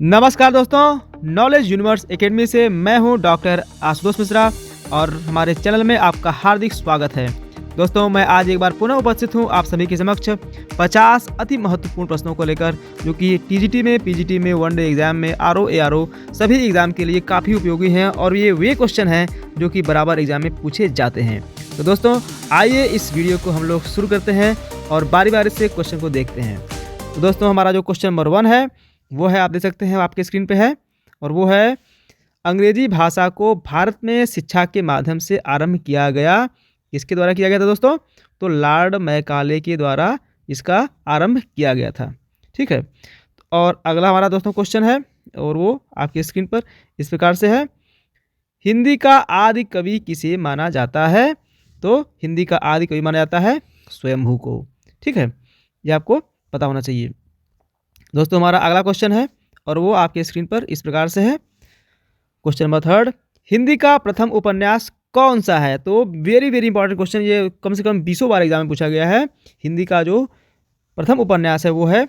नमस्कार दोस्तों, knowledge universe academy से मैं हूं डॉक्टर आशुतोष मिश्रा और हमारे चैनल में आपका हार्दिक स्वागत है। दोस्तों, मैं आज एक बार पुनः उपस्थित हूं आप सभी के समक्ष 50 अति महत्वपूर्ण प्रश्नों को लेकर, जो कि टीजीटी में, पीजीटी में, वनडे एग्जाम में, आरओ एआरओ सभी एग्जाम के लिए काफ़ी उपयोगी हैं और ये वे क्वेश्चन हैं जो कि बराबर एग्जाम में पूछे जाते हैं। तो दोस्तों, आइए इस वीडियो को हम लोग शुरू करते हैं और बारी बारी से क्वेश्चन को देखते हैं। तो दोस्तों, हमारा जो क्वेश्चन नंबर 1 है वो है, आप देख सकते हैं आपके स्क्रीन पे है, और वो है अंग्रेजी भाषा को भारत में शिक्षा के माध्यम से आरंभ किया गया। किसके द्वारा किया गया था दोस्तों? तो लॉर्ड मैकाले के द्वारा इसका आरंभ किया गया था। ठीक है। और अगला हमारा दोस्तों क्वेश्चन है और वो आपकी स्क्रीन पर इस प्रकार से है, हिंदी का आदि कवि किसे माना जाता है? तो हिंदी का आदि कवि माना जाता है स्वयंभू को। ठीक है, ये आपको पता होना चाहिए। दोस्तों, हमारा अगला क्वेश्चन है और वो आपके स्क्रीन पर इस प्रकार से है, क्वेश्चन नंबर 3, हिंदी का प्रथम उपन्यास कौन सा है? तो वेरी वेरी इंपॉर्टेंट क्वेश्चन, ये कम से कम 20 बार एग्जाम में पूछा गया है। हिंदी का जो प्रथम उपन्यास है वो है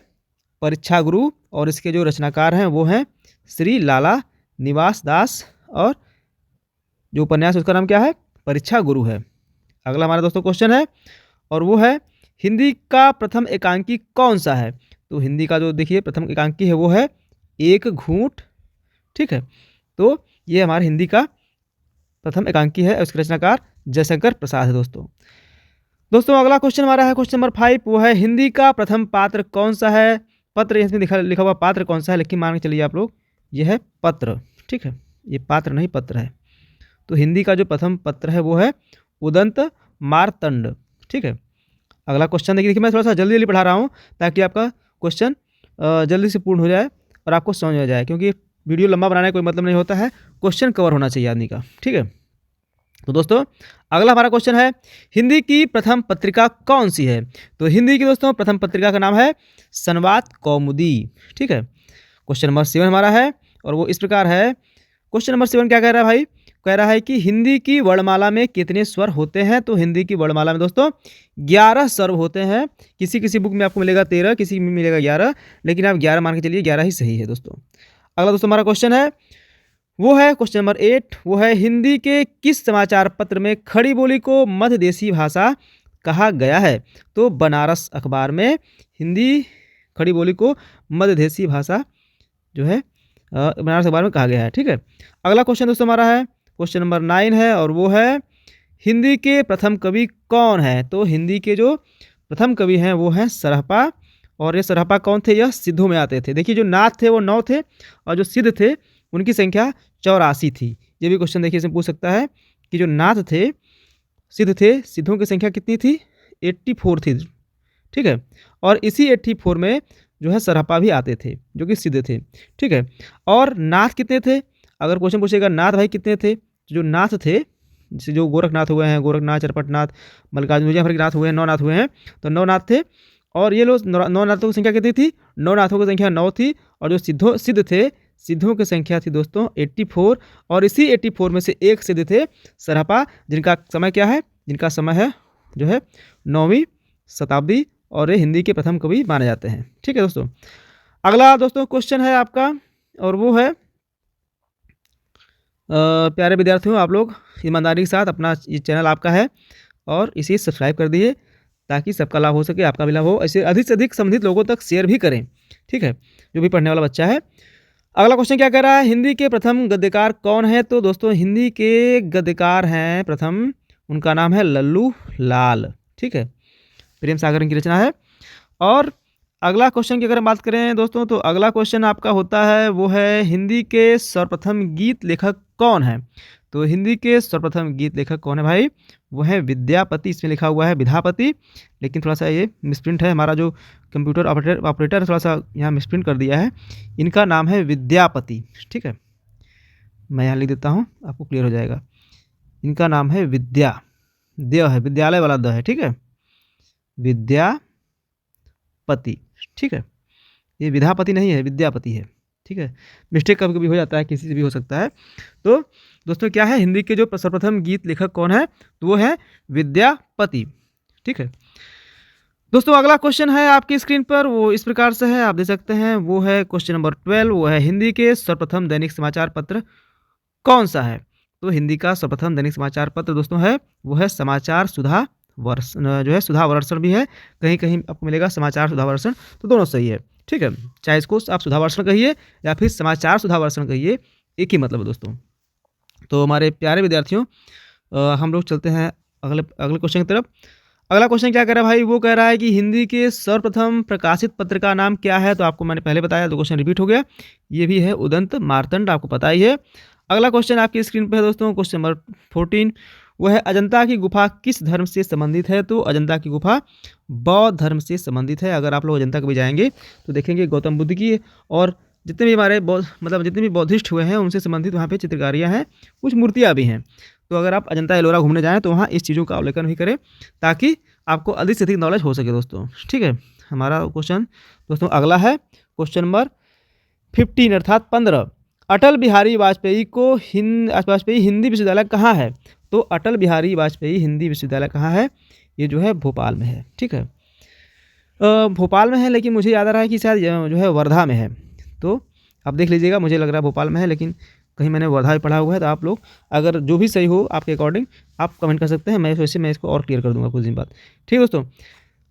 परीक्षा गुरु, और इसके जो रचनाकार हैं वो हैं श्री लाला निवास दास, और जो उपन्यास उसका नाम क्या है? परीक्षा गुरु है। अगला हमारा दोस्तों क्वेश्चन है और वो है, हिंदी का प्रथम एकांकी कौन सा है? तो हिंदी का जो देखिए प्रथम एकांकी है वो है एक घूंट। ठीक है, तो ये हमारे हिंदी का प्रथम एकांकी है, उसके रचनाकार जयशंकर प्रसाद है। दोस्तों अगला क्वेश्चन हमारा है क्वेश्चन नंबर 5, वो है, हिंदी का प्रथम पात्र कौन सा है? पत्र, इसमें लिखा हुआ पात्र कौन सा है, लेकिन मान के चलिए आप लोग ये है पत्र। ठीक है, ये पात्र नहीं पत्र है। तो हिंदी का जो प्रथम पत्र है वो है उदंत मार्तंड। ठीक है। अगला क्वेश्चन देखिए, मैं थोड़ा सा जल्दी जल्दी पढ़ा रहा हूँ ताकि आपका क्वेश्चन जल्दी से पूर्ण हो जाए और आपको समझ में जाए, क्योंकि वीडियो लंबा बनाने का कोई मतलब नहीं होता है, क्वेश्चन कवर होना चाहिए आदमी का। ठीक है। तो दोस्तों अगला हमारा क्वेश्चन है, हिंदी की प्रथम पत्रिका कौन सी है? तो हिंदी की दोस्तों प्रथम पत्रिका का नाम है संवाद कौमुदी। ठीक है। क्वेश्चन नंबर 7 हमारा है और वो इस प्रकार है, क्वेश्चन नंबर 7 क्या कह रहा है भाई? कह रहा है कि हिंदी की वर्णमाला में कितने स्वर होते हैं? तो हिंदी की वर्णमाला में दोस्तों 11 स्वर होते हैं। किसी किसी बुक में आपको मिलेगा 13, किसी में मिलेगा 11, लेकिन आप 11 मान के चलिए, 11 ही सही है दोस्तों। अगला दोस्तों हमारा क्वेश्चन है वो है क्वेश्चन नंबर 8, वो है, हिंदी के किस समाचार पत्र में खड़ी बोली को मध्य देशी भाषा कहा गया है? तो बनारस अखबार में हिंदी खड़ी बोली को मध्य देशी भाषा जो है बनारस अखबार में कहा गया है। ठीक है। अगला क्वेश्चन दोस्तों हमारा है क्वेश्चन नंबर 9 है और वो है, हिंदी के प्रथम कवि कौन है? तो हिंदी के जो प्रथम कवि हैं वो हैं सरहपा, और ये सरहपा कौन थे? यह सिद्धों में आते थे। देखिए, जो नाथ थे वो 9 थे और जो सिद्ध थे उनकी संख्या 84 थी। ये भी क्वेश्चन देखिए इसमें पूछ सकता है कि जो नाथ थे, सिद्ध थे, सिद्धों की संख्या कितनी थी? 84 थी। ठीक है। और इसी 84 में जो है सरहपा भी आते थे जो कि सिद्ध थे। ठीक है। और नाथ कितने थे? अगर क्वेश्चन पूछेगा नाथ भाई कितने थे, जो नाथ थे, जैसे जो गोरखनाथ हुए हैं, गोरखनाथ, चरपटनाथ, मल्लिकार्जुन, मुजफ्फर के नाथ हुए हैं, 9 नाथ हुए हैं, तो 9 नाथ थे। और ये लोग 9 नाथों की संख्या कितनी थी? 9 नाथों की संख्या 9 थी, और जो सिद्ध थे, सिद्धों की संख्या थी दोस्तों 84, और इसी 84 में से एक सिद्ध थे सरहपा, जिनका समय क्या है? जिनका समय है जो है 9वीं शताब्दी, और ये हिंदी के प्रथम कवि माने जाते हैं। ठीक है दोस्तों। अगला दोस्तों क्वेश्चन है आपका और वो है, प्यारे विद्यार्थियों, आप लोग ईमानदारी के साथ अपना ये चैनल आपका है और इसे सब्सक्राइब कर दिए ताकि सबका लाभ हो सके, आपका भी लाभ हो। ऐसे अधिक से अधिक संबंधित लोगों तक शेयर भी करें। ठीक है, जो भी पढ़ने वाला बच्चा है। अगला क्वेश्चन क्या कह रहा है, हिंदी के प्रथम गद्यकार कौन है? तो दोस्तों हिंदी के गद्यकार हैं प्रथम, उनका नाम है लल्लू लाल। ठीक है, प्रेम सागर की रचना है। और अगला क्वेश्चन की अगर हम बात करें दोस्तों, तो अगला क्वेश्चन आपका होता है वो है, हिंदी के सर्वप्रथम गीत लेखक कौन है? तो हिंदी के सर्वप्रथम गीत लेखक कौन है भाई? वो है विद्यापति। इसमें लिखा हुआ है विधापति, लेकिन थोड़ा सा ये मिसप्रिंट है, हमारा जो कंप्यूटर ऑपरेटर थोड़ा सा यहाँ मिसप्रिंट कर दिया है। इनका नाम है विद्यापति। ठीक है, मैं यहाँ लिख देता हूँ, आपको क्लियर हो जाएगा। इनका नाम है देव है, विद्यालय वाला द है। ठीक है, विद्यापति। ठीक है, ये विधापति नहीं है, विद्यापति है। ठीक है, मिस्टेक कभी कभी हो जाता है, किसी से भी हो सकता है। तो दोस्तों क्या है, हिंदी के जो सर्वप्रथम गीत लेखक कौन है? तो वो है विद्यापति। ठीक है। दोस्तों अगला क्वेश्चन है आपकी स्क्रीन पर, वो इस प्रकार से है, आप देख सकते हैं। वो है क्वेश्चन नंबर 12, वो है हिंदी के सर्वप्रथम दैनिक समाचार पत्र कौन-सा है? तो हिंदी का सर्वप्रथम दैनिक समाचार पत्र दोस्तों है, वो है समाचार सुधा जो है सुधा वर्षण भी है, कहीं-कहीं आपको मिलेगा समाचार सुधा वर्षण, तो दोनों सही है, ठीक है? चाहे इसको आप सुधा वर्षण कहिए या फिर समाचार सुधा वर्षण कहिए, एक ही मतलब है दोस्तों। तो हमारे प्यारे विद्यार्थियों, हम लोग चलते हैं अगले अगले क्वेश्चन की तरफ। अगला क्वेश्चन क्या कह रहा है भाई, वो कह रहा है कि हिंदी के सर्वप्रथम प्रकाशित पत्र का नाम क्या है? तो आपको मैंने पहले बताया, तो क्वेश्चन रिपीट हो गया। ये भी है उदंत मार्तंड, आपको पता ही है। अगला क्वेश्चन आपकी स्क्रीन पे है दोस्तों, क्वेश्चन नंबर 14, वो है अजंता की गुफा किस धर्म से संबंधित है? तो अजंता की गुफा बौद्ध धर्म से संबंधित है। अगर आप लोग अजंता कभी जाएंगे तो देखेंगे गौतम बुद्ध की और जितने भी हमारे मतलब जितने भी बौद्धिस्ट हुए हैं उनसे संबंधित वहाँ पे चित्रकारियाँ हैं, कुछ मूर्तियाँ भी हैं। तो अगर आप अजंता एलोरा घूमने जाएँ तो वहाँ इस चीज़ों का अवलोकन भी करें, ताकि आपको अधिक से अधिक नॉलेज हो सके दोस्तों, ठीक है। हमारा क्वेश्चन दोस्तों अगला है क्वेश्चन नंबर 15 अर्थात 15, अटल बिहारी वाजपेयी हिंदी विश्वविद्यालय कहाँ है? तो अटल बिहारी वाजपेयी हिंदी विश्वविद्यालय कहाँ है? ये जो है भोपाल में है, ठीक है। भोपाल में है, लेकिन मुझे याद आ रहा है कि शायद जो है वर्धा में है। तो आप देख लीजिएगा, मुझे लग रहा है भोपाल में है, लेकिन कहीं मैंने वर्धा में पढ़ा हुआ है। तो आप लोग अगर जो भी सही हो आपके अकॉर्डिंग आप कमेंट कर सकते हैं, मैं वैसे मैं इसको और क्लियर कर दूंगा कुछ दिन बाद, ठीक है दोस्तों।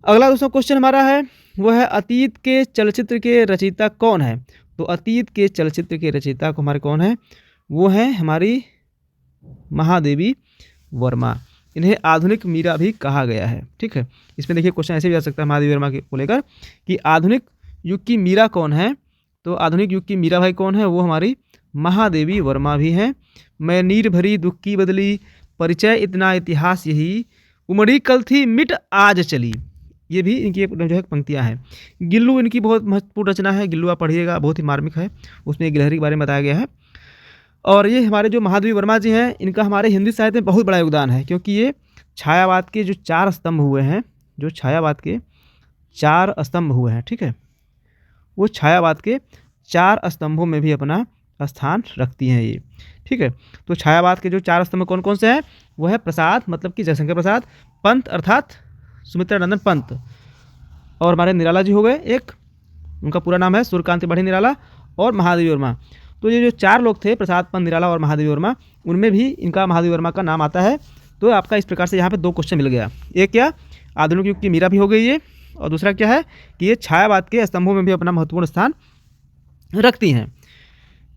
अगला दोस्तों क्वेश्चन हमारा है, वो है अतीत के चलचित्र के रचयिता कौन है? तो अतीत के चलचित्र के रचयिता को हमारे कौन है? वो है हमारी महादेवी वर्मा। इन्हें आधुनिक मीरा भी कहा गया है, ठीक है। इसमें देखिए क्वेश्चन ऐसे भी आ सकता है महादेवी वर्मा को लेकर कि आधुनिक युग की मीरा कौन है? तो आधुनिक युग की मीरा भाई कौन है? वो हमारी महादेवी वर्मा भी हैं। मैं नीर भरी दुख की बदली, परिचय इतना इतिहास यही, उमड़ी कल थी मिट आज चली। ये भी इनकी एक जो है पंक्तियाँ हैं। गिल्लू इनकी बहुत महत्वपूर्ण रचना है, गिल्लू आप पढ़िएगा, बहुत ही मार्मिक है। उसमें गिलहरी के बारे में बताया गया है। और ये हमारे जो महादेवी वर्मा जी हैं, इनका हमारे हिंदी साहित्य में बहुत बड़ा योगदान है, क्योंकि ये छायावाद के जो 4 स्तंभ हुए हैं, जो छायावाद के 4 स्तंभ हुए हैं, ठीक है, वो छायावाद के 4 स्तंभों में भी अपना स्थान रखती हैं ये, ठीक है। तो छायावाद के जो 4 स्तंभ कौन कौन से हैं? वो है प्रसाद, मतलब कि जयशंकर प्रसाद, पंत अर्थात सुमित्रा नंदन पंत, और हमारे निराला जी हो गए एक, उनका पूरा नाम है सूर्यकांत बढ़ी निराला, और महादेवी वर्मा। तो ये जो 4 लोग थे, प्रसाद, पंत, निराला और महादेवी वर्मा, उनमें भी इनका महादेवी वर्मा का नाम आता है। तो आपका इस प्रकार से यहाँ पे 2 क्वेश्चन मिल गया। एक क्या, आधुनिक युग की मीरा भी हो गई ये, और दूसरा क्या है कि ये छायावाद के स्तंभों में भी अपना महत्वपूर्ण स्थान रखती हैं।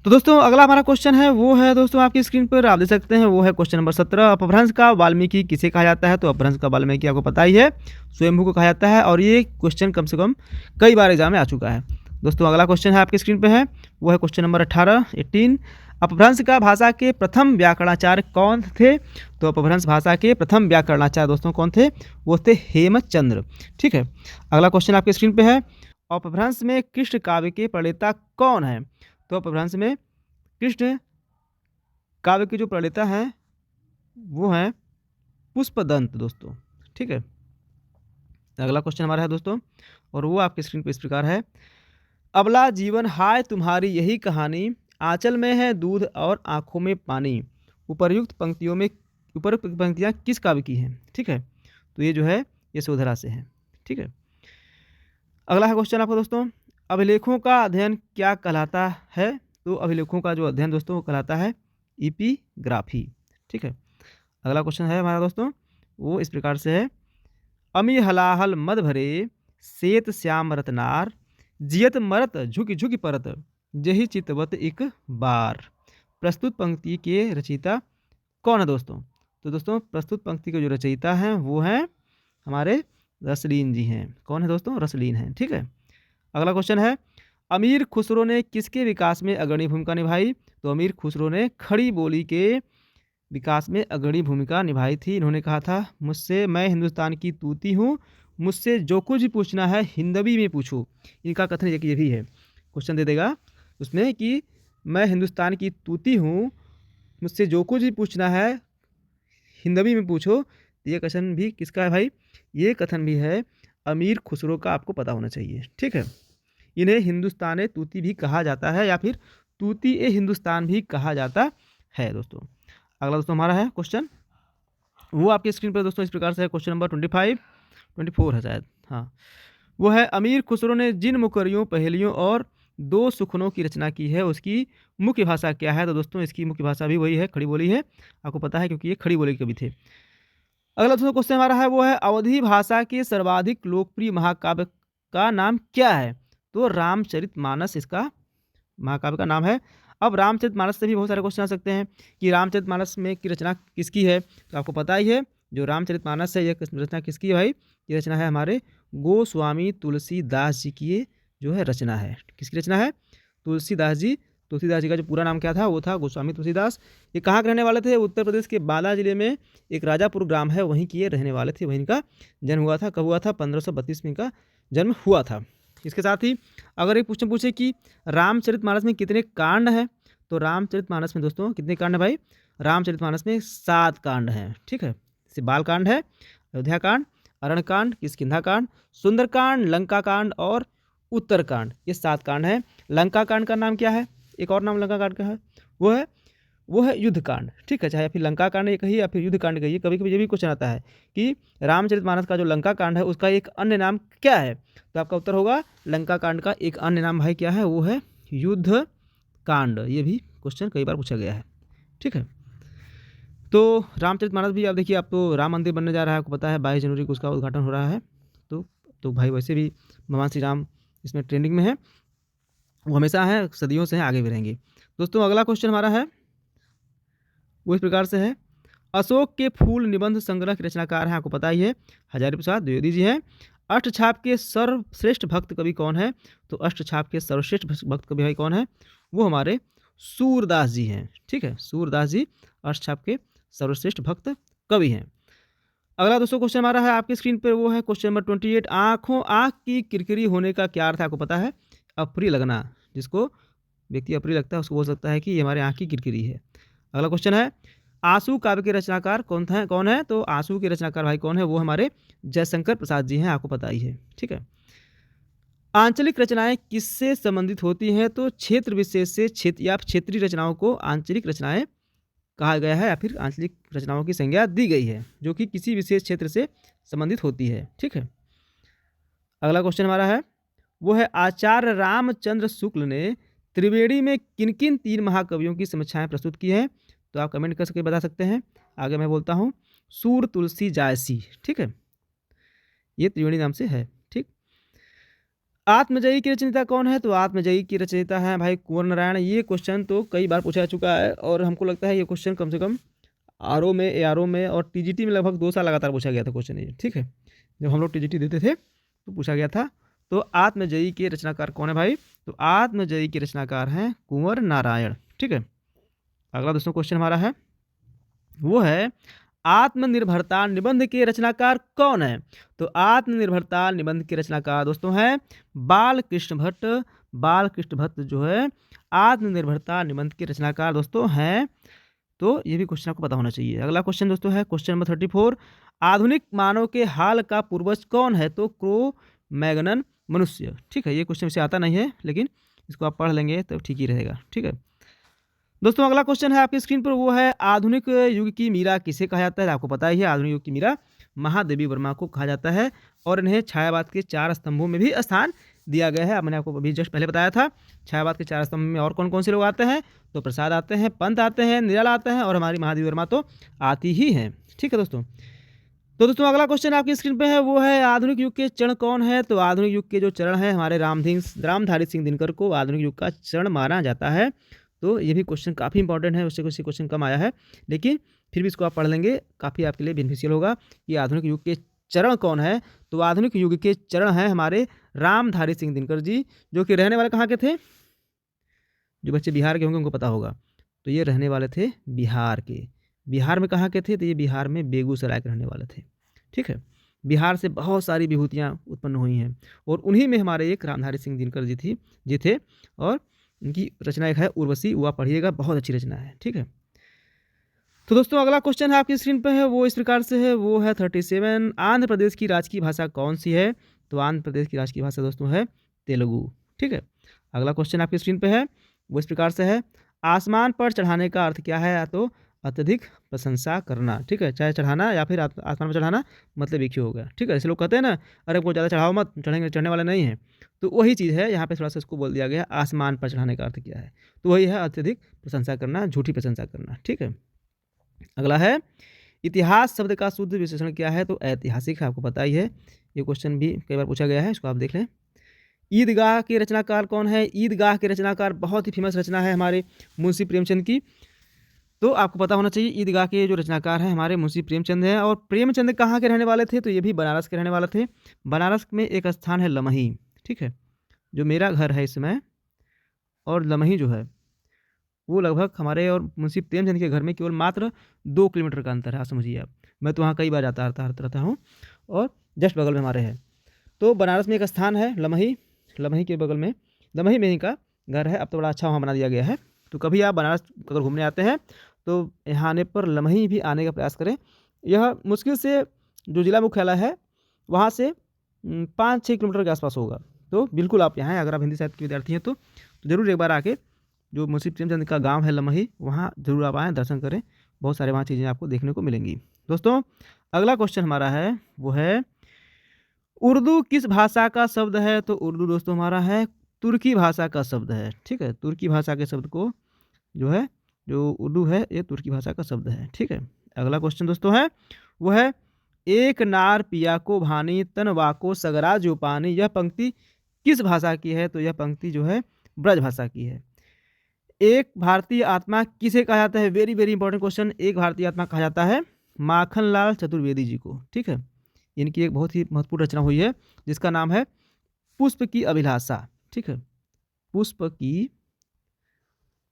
तो दोस्तों अगला हमारा क्वेश्चन है, वो है दोस्तों आपकी स्क्रीन पर आप देख सकते हैं, वो है क्वेश्चन नंबर 17, अपभ्रंश का वाल्मीकि किसे कहा जाता है? तो अपभ्रंश का वाल्मीकि आपको पता ही है, स्वयंभू को कहा जाता है, और ये क्वेश्चन कम से कम कई बार एग्जाम में आ चुका है। दोस्तों अगला क्वेश्चन है आपकी स्क्रीन पर है, वो है क्वेश्चन नंबर 18, अपभ्रंश का भाषा के प्रथम व्याकरणाचार्य कौन थे? तो अपभ्रंश भाषा के प्रथम व्याकरणाचार्य दोस्तों कौन थे? वो थे हेमचंद्र, ठीक है। अगला क्वेश्चन आपकी स्क्रीन पे है, अपभ्रंश में कृष्ण काव्य के प्रणेता कौन है? तो अपभ्रंश में कृष्ण काव्य के जो प्रणेता हैं वो हैं पुष्पदंत दोस्तों, ठीक है। अगला क्वेश्चन हमारा है दोस्तों, और वो आपकी स्क्रीन पे इस प्रकार है, अबला जीवन हाय तुम्हारी यही कहानी, आंचल में है दूध और आंखों में पानी, उपर्युक्त पंक्तियाँ किस काव्य की हैं? ठीक है, तो ये जो है यशोधरा से है, ठीक है। अगला है क्वेश्चन आपका दोस्तों, अभिलेखों का अध्ययन क्या कहलाता है? तो अभिलेखों का जो अध्ययन दोस्तों वो कहलाता है इपिग्राफी, ठीक है। अगला क्वेश्चन है हमारा दोस्तों, वो इस प्रकार से है, अमी हलाहल मद भरे सेत श्याम रतनार, जियत मरत झुकी झुकी परत, जही चितवत एक बार। प्रस्तुत पंक्ति के रचयिता कौन है दोस्तों? तो दोस्तों प्रस्तुत पंक्ति के जो रचयिता हैं वो हैं हमारे रसलीन जी हैं। कौन है दोस्तों? रसलीन हैं, ठीक है। अगला क्वेश्चन है, अमीर खुसरो ने किसके विकास में अग्रणी भूमिका निभाई? तो अमीर खुसरो ने खड़ी बोली के विकास में अग्रणी भूमिका निभाई थी। इन्होंने कहा था, मुझसे, मैं हिंदुस्तान की तूती हूँ, मुझसे जो कुछ भी पूछना है हिंदवी में पूछो। इनका कथन ये भी है, क्वेश्चन दे देगा उसमें कि मैं हिंदुस्तान की तूती हूँ, मुझसे जो कुछ भी पूछना है हिंदवी में पूछो। ये कथन भी किसका है भाई? ये कथन भी है अमीर खुसरो का, आपको पता होना चाहिए, ठीक है। इन्हें हिंदुस्तान तूती भी कहा जाता है, या फिर तूती ए हिंदुस्तान भी कहा जाता है दोस्तों। अगला दोस्तों हमारा है क्वेश्चन, वो आपके स्क्रीन पर दोस्तों इस प्रकार से है, क्वेश्चन नंबर 24 है शायद, हाँ, वो है अमीर खुसरो ने जिन मुकरियों, पहेलियों और 2 सुखनों की रचना की है, उसकी मुख्य भाषा क्या है? तो दोस्तों इसकी मुख्य भाषा भी वही है, खड़ी बोली है। आपको पता है क्योंकि ये खड़ी बोली के कवि थे। अगला दोस्तों क्वेश्चन हमारा है वो है अवधी भाषा के सर्वाधिक लोकप्रिय महाकाव्य का नाम क्या है? तो रामचरितमानस इसका महाकाव्य का नाम है। अब रामचरितमानस से भी बहुत सारे क्वेश्चन आ सकते हैं कि रामचरितमानस में की रचना किसकी है? तो आपको पता ही है जो रामचरितमानस है ये रचना किसकी है भाई? ये रचना है हमारे गोस्वामी तुलसीदास जी की ये जो है रचना है। किसकी रचना है? तुलसीदास जी। तुलसीदास जी का जो पूरा नाम क्या था? वो था गोस्वामी तुलसीदास। ये कहाँ के रहने वाले थे? उत्तर प्रदेश के बाला जिले में एक राजापुर ग्राम है, वहीं के ये रहने वाले थे। वहीं इनका जन्म हुआ था। कब हुआ था? 1532 में इनका जन्म हुआ था। इसके साथ ही अगर एक क्वेश्चन पूछे कि रामचरितमानस में कितने कांड हैं? तो रामचरितमानस में दोस्तों कितने कांड है भाई? रामचरितमानस में 7 कांड हैं। ठीक है, जैसे बाल कांड है, अयोध्या कांड, अरण्य कांड, किष्किंधा कांड, सुंदर कांड, लंका कांड और उत्तर कांड। ये 7 कांड हैं। लंका कांड का नाम क्या है? एक और नाम लंका कांड का है, वो है युद्ध कांड। ठीक है, चाहे फिर लंका कांड ये कहिए या फिर युद्ध कांड कहिए। कभी कभी ये भी क्वेश्चन आता है कि रामचरितमानस का जो लंका कांड है उसका एक अन्य नाम क्या है? तो आपका उत्तर होगा लंका कांड का एक अन्य नाम भाई क्या है? वो है युद्ध कांड। ये भी क्वेश्चन कई बार पूछा गया है। ठीक है, तो रामचरितमानस भी आप देखिए, आप तो राम मंदिर बनने जा रहा है, आपको पता है 22 जनवरी को उसका उद्घाटन हो रहा है। तो भाई वैसे भी भगवान श्री राम इसमें ट्रेंडिंग में है, वो हमेशा हैं, सदियों से हैं, आगे भी रहेंगे। दोस्तों अगला क्वेश्चन हमारा है वो इस प्रकार से है, अशोक के फूल निबंध संग्रह के रचनाकार हैं, आपको पता ही है हजारी प्रसाद द्विवेदी जी हैं। अष्टछाप के सर्वश्रेष्ठ भक्त कवि कौन है? तो अष्टछाप के सर्वश्रेष्ठ भक्त कवि भाई कौन है? वो हमारे सूरदास जी हैं। ठीक है, सूरदास जी अष्टछाप के सर्वश्रेष्ठ भक्त कवि हैं। अगला दोस्तों क्वेश्चन हमारा है आपकी स्क्रीन पर, वो है क्वेश्चन नंबर 28। आँख की किरकिरी होने का क्या अर्थ है? आपको पता है अप्रिय लगना। जिसको व्यक्ति अप्रिय लगता है उसको बोल सकता है कि ये हमारे आँख की किरकिरी है। अगला क्वेश्चन है आंसू काव्य के रचनाकार कौन है? तो आंसू के रचनाकार भाई कौन है? वो हमारे जयशंकर प्रसाद जी हैं, आपको पता ही है। ठीक है, आंचलिक रचनाएं किससे संबंधित होती हैं? तो क्षेत्र विशेष से या क्षेत्रीय रचनाओं को आंचलिक रचनाएं कहा गया है या फिर आंचलिक रचनाओं की संज्ञा दी गई है जो कि किसी विशेष क्षेत्र से संबंधित होती है। ठीक है, अगला क्वेश्चन हमारा है वो है आचार्य रामचंद्र शुक्ल ने त्रिवेणी में किन किन 3 महाकवियों की समीक्षाएं प्रस्तुत की हैं? तो आप कमेंट कर सके बता सकते हैं। आगे मैं बोलता हूँ सूर तुलसी जायसी। ठीक है, ये त्रिवेणी नाम से है। ठीक, आत्मजयी की रचयिता कौन है? तो आत्मजयी की रचयिता है भाई कुंवर नारायण। ये क्वेश्चन तो कई बार पूछा जा चुका है और हमको लगता है ये क्वेश्चन कम से कम आरओ में, एआरओ में और टीजीटी में लगभग 2 साल लगातार पूछा गया था क्वेश्चन ये। ठीक है, जब हम लोग टीजीटी देते थे तो पूछा गया था। तो आत्मजयी के रचनाकार कौन है भाई? तो आत्मजयी के रचनाकार हैं कुंवर नारायण। ठीक है, अगला दोस्तों क्वेश्चन हमारा है वो है आत्मनिर्भरता निबंध के रचनाकार कौन है? तो आत्मनिर्भरता निबंध के रचनाकार दोस्तों हैं बालकृष्ण भट्ट। बालकृष्ण भट्ट जो है आत्मनिर्भरता निबंध के रचनाकार दोस्तों हैं। तो ये भी क्वेश्चन आपको पता होना चाहिए। अगला क्वेश्चन दोस्तों है क्वेश्चन नंबर 34। आधुनिक मानव के हाल का पूर्वज कौन है? तो क्रो मैगनन मनुष्य। ठीक है, ये क्वेश्चन से आता नहीं है लेकिन इसको आप पढ़ लेंगे तो ठीक ही रहेगा। ठीक है दोस्तों, अगला क्वेश्चन है आपकी स्क्रीन पर, वो है आधुनिक युग की मीरा किसे कहा जाता है? आपको पता ही है आधुनिक युग की मीरा महादेवी वर्मा को कहा जाता है और इन्हें छायावाद के 4 स्तंभों में भी स्थान दिया गया है। मैंने आपको अभी जस्ट पहले बताया था छायावाद के 4 स्तंभ में और कौन कौन से लोग आते हैं? तो प्रसाद आते हैं, पंत आते हैं, निराला आते हैं और हमारी महादेवी वर्मा तो आती ही हैं। ठीक है दोस्तों, तो दोस्तों अगला क्वेश्चन आपकी स्क्रीन पे है वो है आधुनिक युग के चरण कौन है? तो आधुनिक युग के जो चरण है हमारे रामधारी सिंह दिनकर को आधुनिक युग का चरण माना जाता है। तो ये भी क्वेश्चन काफ़ी इंपॉर्टेंट है, उससे कुछ क्वेश्चन कम आया है लेकिन फिर भी इसको आप पढ़ लेंगे, काफ़ी आपके लिए बेनिफिशियल होगा कि आधुनिक युग के चरण कौन है। तो आधुनिक युग के चरण हैं हमारे रामधारी सिंह दिनकर जी, जो कि रहने वाले कहाँ के थे? जो बच्चे बिहार के होंगे उनको पता होगा। तो ये रहने वाले थे बिहार के। बिहार में कहाँ के थे? तो ये बिहार में बेगूसराय के रहने वाले थे। ठीक है, बिहार से बहुत सारी विभूतियाँ उत्पन्न हुई हैं और उन्हीं में हमारे एक रामधारी सिंह दिनकर जी थे और इनकी रचना एक है उर्वशी, वो आप पढ़िएगा, बहुत अच्छी रचना है। ठीक है, तो दोस्तों अगला क्वेश्चन है आपकी स्क्रीन पर है वो इस प्रकार से है, वो है 37। आंध्र प्रदेश की राजकीय भाषा कौन सी है? तो आंध्र प्रदेश की राजकीय भाषा दोस्तों है तेलुगु। ठीक है, अगला क्वेश्चन आपकी स्क्रीन पे है वो इस प्रकार से है, आसमान पर चढ़ाने का अर्थ क्या है? तो अत्यधिक प्रशंसा करना, ठीक है। चाहे चढ़ाना या फिर आसमान में चढ़ाना, मतलब एक ही हो गया, ठीक है। ऐसे लोग कहते हैं ना, अरे को ज़्यादा चढ़ाओ मत, चढ़ेंगे, चढ़ने वाला नहीं है। तो वही चीज़ है, यहाँ पे थोड़ा सा इसको बोल दिया गया, आसमान पर चढ़ाने का अर्थ क्या है। तो वही है अत्यधिक प्रशंसा करना, झूठी प्रशंसा करना, ठीक है। अगला है इतिहास शब्द का शुद्ध विशेषण क्या है, तो ऐतिहासिक है, आपको पता ही है, ये क्वेश्चन भी कई बार पूछा गया है, इसको आप देख लें। ईदगाह के रचनाकार कौन है, ईदगाह के रचनाकार बहुत ही फेमस रचना है हमारे मुंशी प्रेमचंद की। तो आपको पता होना चाहिए ईदगाह के जो रचनाकार हैं हमारे मुंशी प्रेमचंद हैं। और प्रेमचंद कहाँ के रहने वाले थे, तो ये भी बनारस के रहने वाले थे। बनारस में एक स्थान है लमही, ठीक है, जो मेरा घर है इस समय, और लमही जो है वो लगभग हमारे और मुंशी प्रेमचंद के घर में केवल मात्र 2 किलोमीटर का अंतर है, आप समझिए आप। मैं तो वहाँ कई बार जाता रहता हूँ, और जस्ट बगल में हमारे है। तो बनारस में एक स्थान है लमही, लमही के बगल में, लमही में ही का घर है। अब तो बड़ा अच्छा वहाँ बना दिया गया है। तो कभी आप बनारस अगर घूमने आते हैं तो यहाँ आने पर लमही भी आने का प्रयास करें। यह मुश्किल से जो जिला मुख्यालय है वहाँ से 5-6 किलोमीटर के आसपास होगा। तो बिल्कुल आप यहाँ हैं, अगर आप हिंदी साहित्य के विद्यार्थी हैं तो ज़रूर एक बार आके जो मुंशी प्रेमचंद का गांव है लमही, वहाँ ज़रूर आप आएँ, दर्शन करें। बहुत सारे वहाँ चीज़ें आपको देखने को मिलेंगी। दोस्तों अगला क्वेश्चन हमारा है वो है उर्दू किस भाषा का शब्द है, तो उर्दू दोस्तों हमारा है तुर्की भाषा का शब्द है, ठीक है। तुर्की भाषा के शब्द को जो है, जो उर्दू है, ये तुर्की भाषा का शब्द है, ठीक है। अगला क्वेश्चन दोस्तों है वो है एक नार पिया को भानी तन वाको सगरा जो पानी, यह पंक्ति किस भाषा की है, तो यह पंक्ति जो है ब्रज भाषा की है। एक भारतीय आत्मा किसे कहा जाता है, वेरी वेरी इंपॉर्टेंट क्वेश्चन, एक भारतीय आत्मा कहा जाता है माखनलाल चतुर्वेदी जी को, ठीक है। इनकी एक बहुत ही महत्वपूर्ण रचना हुई है जिसका नाम है पुष्प की अभिलाषा, ठीक है। पुष्प की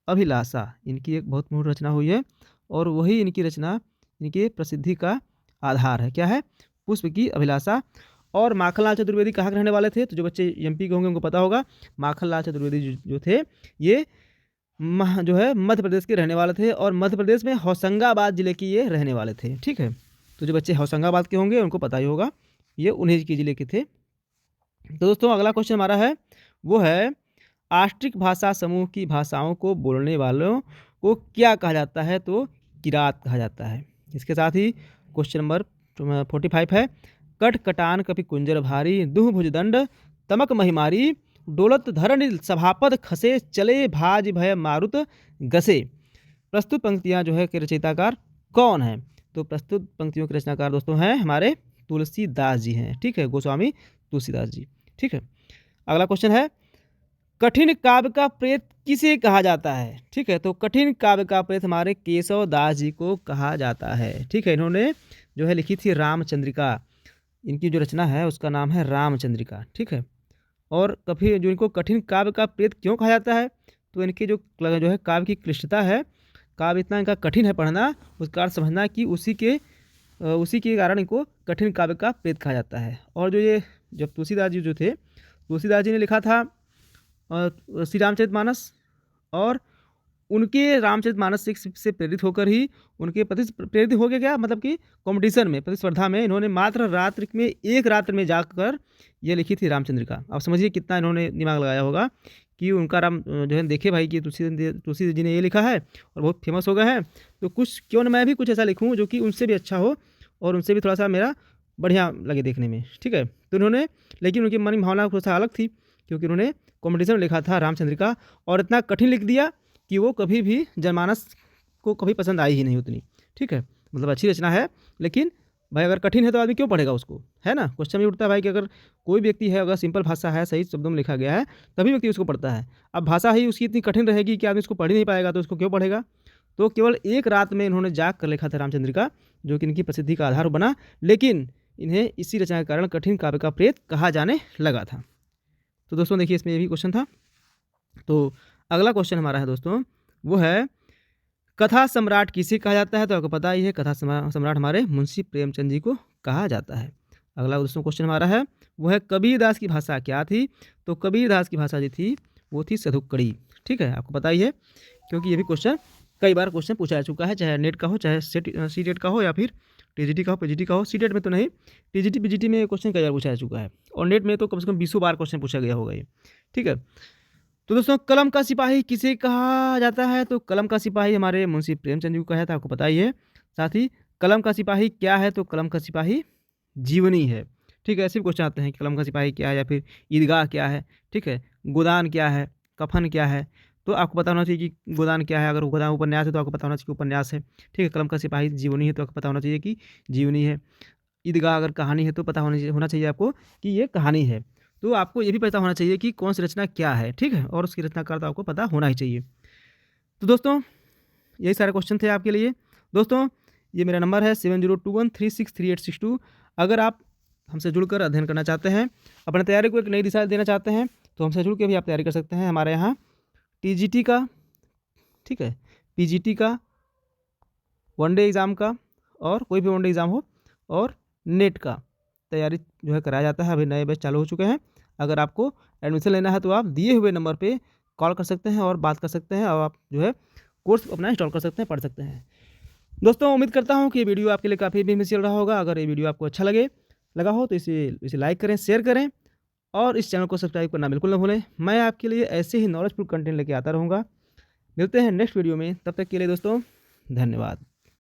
अभिलाषा इनकी एक बहुत महत्वपूर्ण रचना हुई है, और वही इनकी रचना इनके प्रसिद्धि का आधार है। क्या है, पुष्प की अभिलाषा। और माखनलाल चतुर्वेदी कहाँ के रहने वाले थे, तो जो बच्चे एमपी के होंगे उनको पता होगा, माखनलाल चतुर्वेदी जो थे ये जो है मध्य प्रदेश के रहने वाले थे, और मध्य प्रदेश में होशंगाबाद जिले की ये रहने वाले थे, ठीक है। तो जो बच्चे होशंगाबाद के होंगे उनको पता ही होगा, ये उन्हीं के जिले के थे। तो दोस्तों अगला क्वेश्चन हमारा है वो है आष्ट्रिक भाषा समूह की भाषाओं को बोलने वालों को क्या कहा जाता है, तो किरात कहा जाता है। इसके साथ ही क्वेश्चन नंबर 45 है कट कटान कपि कुंजर भारी दुह भुजदंड तमक महिमारी डोलत धरण सभापद खसे चले भाज भय मारुत गसे। प्रस्तुत पंक्तियां जो है के रचयिताकार कौन है, तो प्रस्तुत पंक्तियों के रचनाकार दोस्तों हैं हमारे तुलसीदास जी हैं, ठीक है, गोस्वामी तुलसीदास जी, ठीक है। अगला क्वेश्चन है कठिन काव्य का प्रेत किसे कहा जाता है, ठीक है। तो कठिन काव्य का प्रेत हमारे केशव दास जी को कहा जाता है, ठीक है। इन्होंने जो है लिखी थी रामचंद्रिका, इनकी जो रचना है उसका नाम है रामचंद्रिका, ठीक है। और कभी जो इनको कठिन काव्य का प्रेत क्यों कहा जाता है, तो इनकी जो है काव्य की क्लिष्टता है, काव्य इतना इनका कठिन है पढ़ना, उसका अर्थ समझना कि उसी के कारण इनको कठिन काव्य का प्रेत कहा जाता है। और जो ये जब तुलसीदास जी जो थे, तुलसीदास जी ने लिखा था श्री रामचरितमानस, और उनके रामचरितमानस से प्रेरित होकर ही उनके प्रेरित हो गया, क्या मतलब कि कंपटीशन में, प्रतिस्पर्धा में इन्होंने मात्र एक रात्र में जाकर ये लिखी थी रामचंद्रिका। आप समझिए कितना इन्होंने दिमाग लगाया होगा कि उनका राम जो है देखे भाई कि तुलसी जी ने ये लिखा है और बहुत फेमस हो गया है, तो कुछ क्यों ना मैं भी कुछ ऐसा लिखूँ जो कि उनसे भी अच्छा हो और उनसे भी थोड़ा सा मेरा बढ़िया लगे देखने में, ठीक है। तो इन्होंने, लेकिन उनकी मन भावना थोड़ा सा अलग थी, क्योंकि उन्होंने कॉम्पिटिशन में लिखा था रामचंद्रिका, और इतना कठिन लिख दिया कि वो कभी भी जनमानस को कभी पसंद आई ही नहीं उतनी, ठीक है। मतलब अच्छी रचना है, लेकिन भाई अगर कठिन है तो आदमी क्यों पढ़ेगा उसको, है ना। क्वेश्चन ये उठता है भाई कि अगर कोई व्यक्ति है, अगर सिंपल भाषा है, सही शब्दों में लिखा गया है, तभी व्यक्ति उसको पढ़ता है। अब भाषा ही उसकी इतनी कठिन रहेगी कि आदमी उसको पढ़ ही नहीं पाएगा, तो उसको क्यों पढ़ेगा। तो केवल एक रात में इन्होंने जाग कर लिखा था रामचंद्रिका, जो कि इनकी प्रसिद्धि का आधार बना, लेकिन इन्हें इसी रचना के कारण कठिन काव्य का प्रेत कहा जाने लगा था। तो दोस्तों देखिए इसमें ये भी क्वेश्चन था। तो अगला क्वेश्चन हमारा है दोस्तों वो है कथा सम्राट किसे कहा जाता है, तो आपको पता ही है कथा सम्राट हमारे मुंशी प्रेमचंद जी को कहा जाता है। अगला दोस्तों क्वेश्चन हमारा है वो है कबीरदास की भाषा क्या थी, तो कबीरदास की भाषा जो थी वो थी सधुक्कड़ी, ठीक है, आपको पता ही है, क्योंकि ये भी क्वेश्चन कई बार क्वेश्चन पूछा जा चुका है, चाहे नेट का हो, चाहे सीटेट का हो, या फिर टीजीटी का हो, पीजीटी का हो। सीटेट में तो नहीं, टीजीटी पीजीटी में क्वेश्चन कई बार पूछा जा चुका है, और नेट में तो कम से कम 20 बार क्वेश्चन पूछा गया होगा ये, ठीक है। तो दोस्तों कलम का सिपाही किसे कहा जाता है? तो कलम का सिपाही हमारे मुंशी प्रेमचंद जी को कहा था, आपको पता ही है। साथ ही कलम का सिपाही क्या है? तो कलम का सिपाही जीवनी है। ठीक है, ऐसे भी क्वेश्चन आते हैं कि कलम का सिपाही क्या है या फिर ईदगाह क्या है? ठीक है, गोदान क्या है? कफन क्या है? तो आपको पता होना चाहिए कि गोदान क्या है। अगर गोदान उपन्यास है तो आपको पता होना चाहिए कि उपन्यास है। ठीक है, कलम का सिपाही जीवनी है तो आपको पता होना चाहिए कि जीवनी है। ईदगाह अगर कहानी है तो पता होना चाहिए आपको कि ये कहानी है। तो आपको ये भी पता होना चाहिए कि कौन सी रचना क्या है, ठीक है? और उसकी रचनाकार तो आपको पता होना ही चाहिए। तो दोस्तों यही सारे क्वेश्चन थे आपके लिए। दोस्तों ये मेरा नंबर है 7021363862। अगर आप हमसे जुड़कर अध्ययन करना चाहते हैं, अपने तैयारी को एक नई दिशा देना चाहते हैं, तो हमसे जुड़ के भी आप तैयारी कर सकते हैं। हमारे यहाँ टीजीटी का, ठीक है, पीजीटी का, वनडे एग्ज़ाम का और कोई भी वनडे एग्ज़ाम हो और नेट का तैयारी जो है कराया जाता है। अभी नए बैच चालू हो चुके हैं। अगर आपको एडमिशन लेना है तो आप दिए हुए नंबर पे कॉल कर सकते हैं और बात कर सकते हैं, और आप जो है कोर्स अपना इंस्टॉल कर सकते हैं, पढ़ सकते हैं। दोस्तों उम्मीद करता हूँ कि ये वीडियो आपके लिए काफ़ी बेनिफिशियल रहा होगा। अगर ये वीडियो आपको अच्छा लगा हो तो इसे लाइक करें, शेयर करें और इस चैनल को सब्सक्राइब करना बिल्कुल ना भूलें। मैं आपके लिए ऐसे ही नॉलेजफुल कंटेंट लेके आता रहूँगा। मिलते हैं नेक्स्ट वीडियो में, तब तक के लिए दोस्तों धन्यवाद।